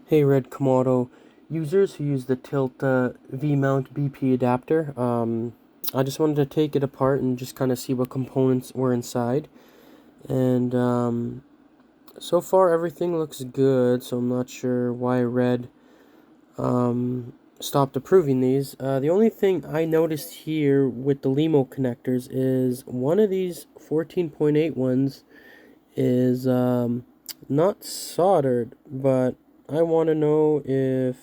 Hey Red Komodo users who use the Tilta V-mount BP adapter. I just wanted to take it apart and just kind of see what components were inside. And so far everything looks good, so I'm not sure why Red stopped approving these. The only thing I noticed here with the LEMO connectors is one of these 14.8 ones is not soldered, but I want to know if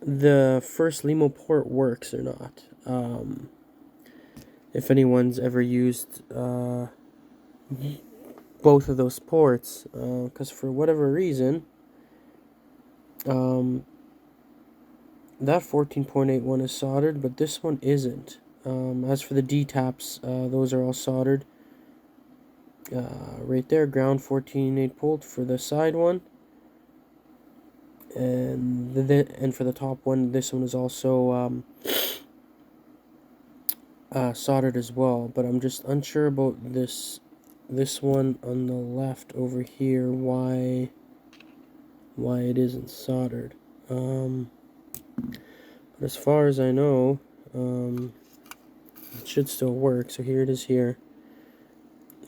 the first LEMO port works or not. If anyone's ever used both of those ports, because for whatever reason, that 14.8 one is soldered, but this one isn't. As for the D-taps, those are all soldered. Right there, ground 14.8 port for the side one. And for the top one, this one is also soldered as well, but I'm just unsure about this one on the left over here, why it isn't soldered. But as far as I know, it should still work. So here it is here.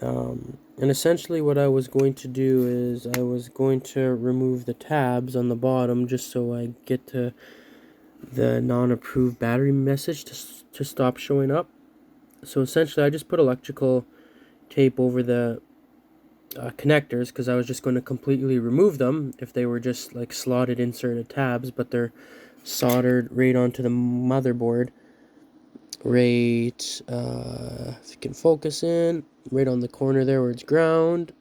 And essentially what I was going to do is I was going to remove the tabs on the bottom just so I get to the non-approved battery message to stop showing up. So essentially I just put electrical tape over the connectors because I was just going to completely remove them if they were just like slotted inserted tabs, but they're soldered right onto the motherboard. Right, if you can focus in, right on the corner there where it's ground.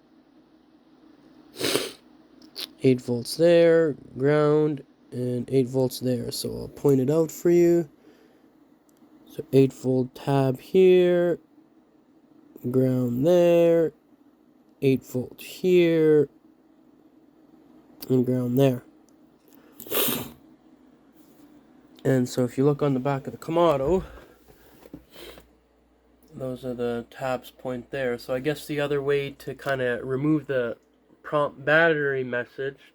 8 volts there, ground, and 8 volts there. So I'll point it out for you. So 8-volt tab here, ground there, 8-volt here, and ground there. And so if you look on the back of the Komodo, those are the tabs point there. So I guess the other way to kind of remove the prompt battery message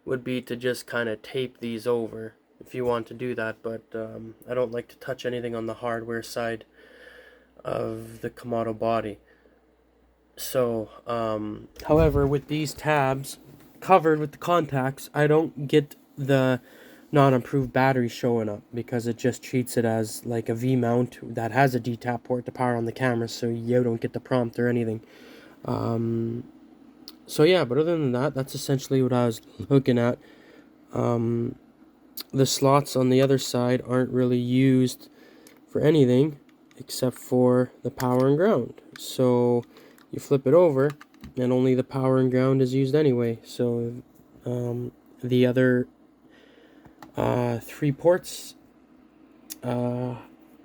would be to just kind of tape these over if you want to do that, but I don't like to touch anything on the hardware side of the Komodo body. So however, with these tabs covered with the contacts, I don't get the non-approved battery showing up because it just treats it as like a V-mount that has a D-tap port to power on the camera, so you don't get the prompt or anything. So yeah, but other than that, that's essentially what I was looking at. The slots on the other side aren't really used for anything except for the power and ground. So you flip it over and only the power and ground is used anyway. So the other 3 ports do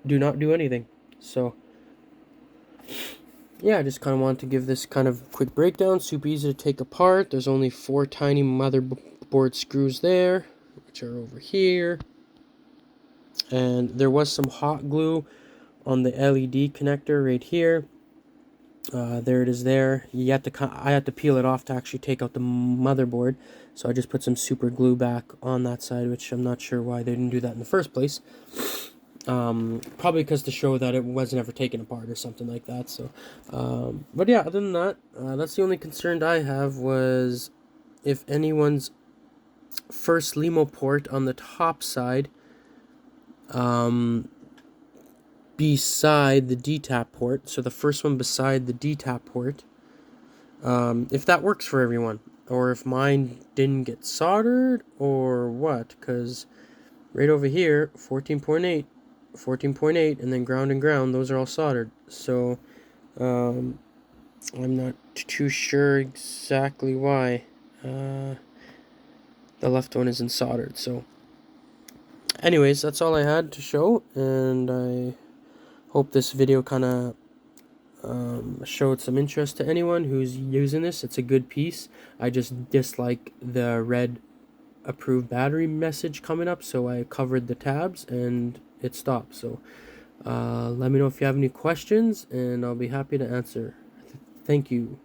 not do anything. So yeah, I just kind of wanted to give this kind of quick breakdown. Super easy to take apart. There's only 4 tiny motherboard screws there, which are over here. And there was some hot glue on the LED connector right here. There it is there. I had to peel it off to actually take out the motherboard. So I just put some super glue back on that side, which I'm not sure why they didn't do that in the first place. Probably because to show that it wasn't ever taken apart or something like that. So, but yeah, other than that, that's the only concern I have was if anyone's first LEMO port on the top side, beside the D-tap port, so the first one beside the D-tap port, if that works for everyone, or if mine didn't get soldered, or what, because right over here, 14.8, and then ground and ground, those are all soldered, so, I'm not too sure exactly why, the left one isn't soldered, so, anyways, that's all I had to show, and I hope this video kind of showed some interest to anyone who's using this. It's a good piece. I just dislike the red approved battery message coming up, so I covered the tabs and it stopped. So let me know if you have any questions and I'll be happy to answer. Thank you.